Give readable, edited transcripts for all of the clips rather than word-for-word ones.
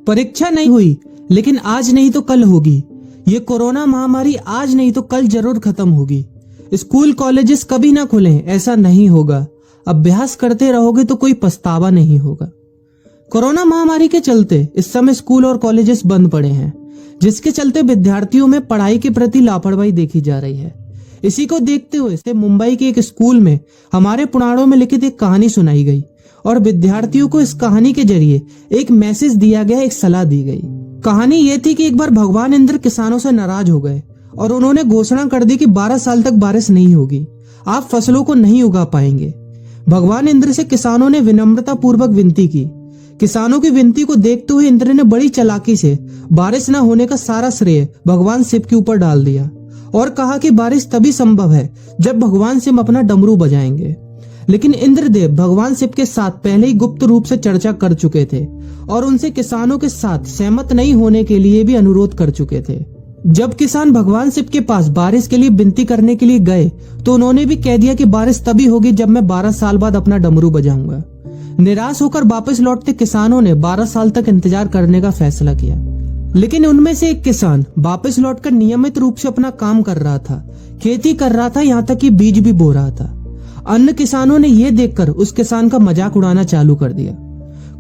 परीक्षा नहीं हुई, लेकिन आज नहीं तो कल होगी। ये कोरोना महामारी आज नहीं तो कल जरूर खत्म होगी। स्कूल कॉलेजेस कभी ना खुलें, ऐसा नहीं होगा। अभ्यास करते रहोगे तो कोई पछतावा नहीं होगा। कोरोना महामारी के चलते इस समय स्कूल और कॉलेजेस बंद पड़े हैं, जिसके चलते विद्यार्थियों में पढ़ाई के प्रति लापरवाही देखी जा रही है। इसी को देखते हुए मुंबई के एक स्कूल में हमारे पुराणों में लिखित एक कहानी सुनाई गई और विद्यार्थियों को इस कहानी के जरिए एक मैसेज दिया गया, एक सलाह दी गई। कहानी ये थी कि एक बार भगवान इंद्र किसानों से नाराज हो गए और उन्होंने घोषणा कर दी कि 12 साल तक बारिश नहीं होगी, आप फसलों को नहीं उगा पाएंगे। भगवान इंद्र से किसानों ने विनम्रता पूर्वक विनती की। किसानों की विनती को देखते हुए इंद्र ने बड़ी चालाकी से बारिश न होने का सारा श्रेय भगवान शिव के ऊपर डाल दिया और कहा कि बारिश तभी संभव है जब भगवान शिव अपना डमरू बजाएंगे। लेकिन इंद्रदेव भगवान शिव के साथ पहले ही गुप्त रूप से चर्चा कर चुके थे और उनसे किसानों के साथ सहमत नहीं होने के लिए भी अनुरोध कर चुके थे। जब किसान भगवान शिव के पास बारिश के लिए विनती करने के लिए गए तो उन्होंने भी कह दिया कि बारिश तभी होगी जब मैं 12 साल बाद अपना डमरू बजाऊंगा। निराश होकर वापस लौटते किसानों ने 12 साल तक इंतजार करने का फैसला किया। लेकिन उनमें से एक किसान वापस लौटकर नियमित रूप से अपना काम कर रहा था, खेती कर रहा था, यहाँ तक कि बीज भी बो रहा था। अन्य किसानों ने यह देखकर उस किसान का मजाक उड़ाना चालू कर दिया।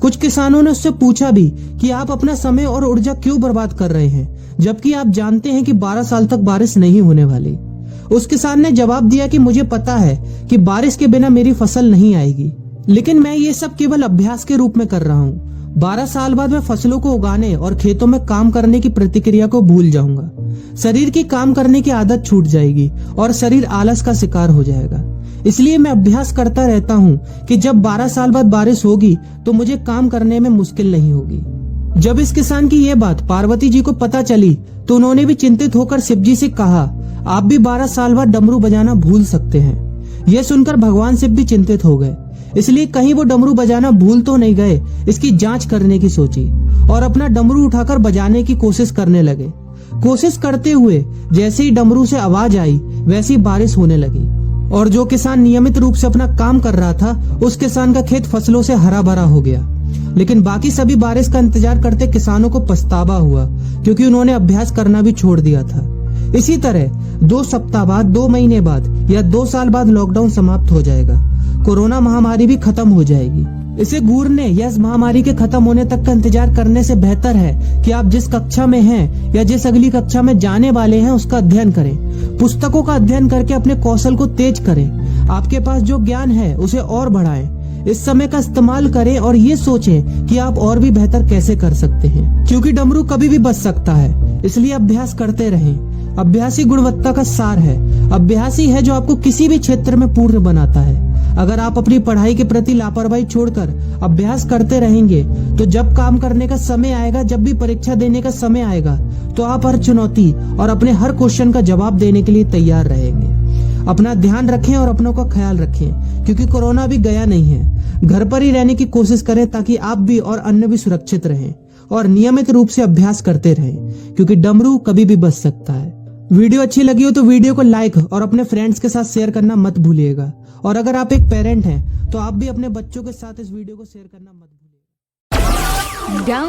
कुछ किसानों ने उससे पूछा भी कि आप अपना समय और ऊर्जा क्यों बर्बाद कर रहे हैं, जबकि आप जानते हैं कि 12 साल तक बारिश नहीं होने वाली। उस किसान ने जवाब दिया कि मुझे पता है कि बारिश के बिना मेरी फसल नहीं आएगी, लेकिन मैं ये सब केवल अभ्यास के रूप में कर रहा हूँ। 12 साल बाद मैं फसलों को उगाने और खेतों में काम करने की प्रतिक्रिया को भूल जाऊंगा। शरीर की काम करने की आदत छूट जाएगी और शरीर आलस का शिकार हो जाएगा। इसलिए मैं अभ्यास करता रहता हूँ कि जब 12 साल बाद बारिश होगी तो मुझे काम करने में मुश्किल नहीं होगी। जब इस किसान की ये बात पार्वती जी को पता चली तो उन्होंने भी चिंतित होकर शिव जी से कहा, आप भी 12 साल बाद डमरू बजाना भूल सकते हैं। यह सुनकर भगवान शिव भी चिंतित हो गए, इसलिए कहीं वो डमरू बजाना भूल तो नहीं गए, इसकी जांच करने की सोची और अपना डमरू उठाकर बजाने की कोशिश करने लगे। कोशिश करते हुए जैसे ही डमरू से आवाज आई वैसी बारिश होने लगी और जो किसान नियमित रूप से अपना काम कर रहा था उस किसान का खेत फसलों से हरा भरा हो गया। लेकिन बाकी सभी बारिश का इंतजार करते किसानों को पछतावा हुआ, क्योंकि उन्होंने अभ्यास करना भी छोड़ दिया था। इसी तरह 2 सप्ताह बाद, 2 महीने बाद या 2 साल बाद लॉकडाउन समाप्त हो जाएगा। कोरोना महामारी भी खत्म हो जाएगी। इसे घूरने या इस महामारी के खत्म होने तक का इंतजार करने से बेहतर है कि आप जिस कक्षा में हैं या जिस अगली कक्षा में जाने वाले हैं उसका अध्ययन करें। पुस्तकों का अध्ययन करके अपने कौशल को तेज करें। आपके पास जो ज्ञान है उसे और बढ़ाएं। इस समय का इस्तेमाल करें और ये सोचें कि आप और भी बेहतर कैसे कर सकते हैं, क्योंकि डमरू कभी भी बच सकता है। इसलिए अभ्यास करते रहें। अभ्यास ही गुणवत्ता का सार है। अभ्यास ही है जो आपको किसी भी क्षेत्र में पूर्ण बनाता है। अगर आप अपनी पढ़ाई के प्रति लापरवाही छोड़कर अभ्यास करते रहेंगे तो जब काम करने का समय आएगा, जब भी परीक्षा देने का समय आएगा, तो आप हर चुनौती और अपने हर क्वेश्चन का जवाब देने के लिए तैयार रहेंगे। अपना ध्यान रखें और अपनों का ख्याल रखें, क्योंकि कोरोना भी गया नहीं है। घर पर ही रहने की कोशिश करें ताकि आप भी और अन्य भी सुरक्षित रहें और नियमित रूप से अभ्यास करते रहें, क्योंकि डमरू कभी भी बच सकता है। वीडियो अच्छी लगी हो तो वीडियो को लाइक और अपने फ्रेंड्स के साथ शेयर करना मत भूलिएगा। और अगर आप एक पेरेंट हैं तो आप भी अपने बच्चों के साथ इस वीडियो को शेयर करना मत भूलिएगा।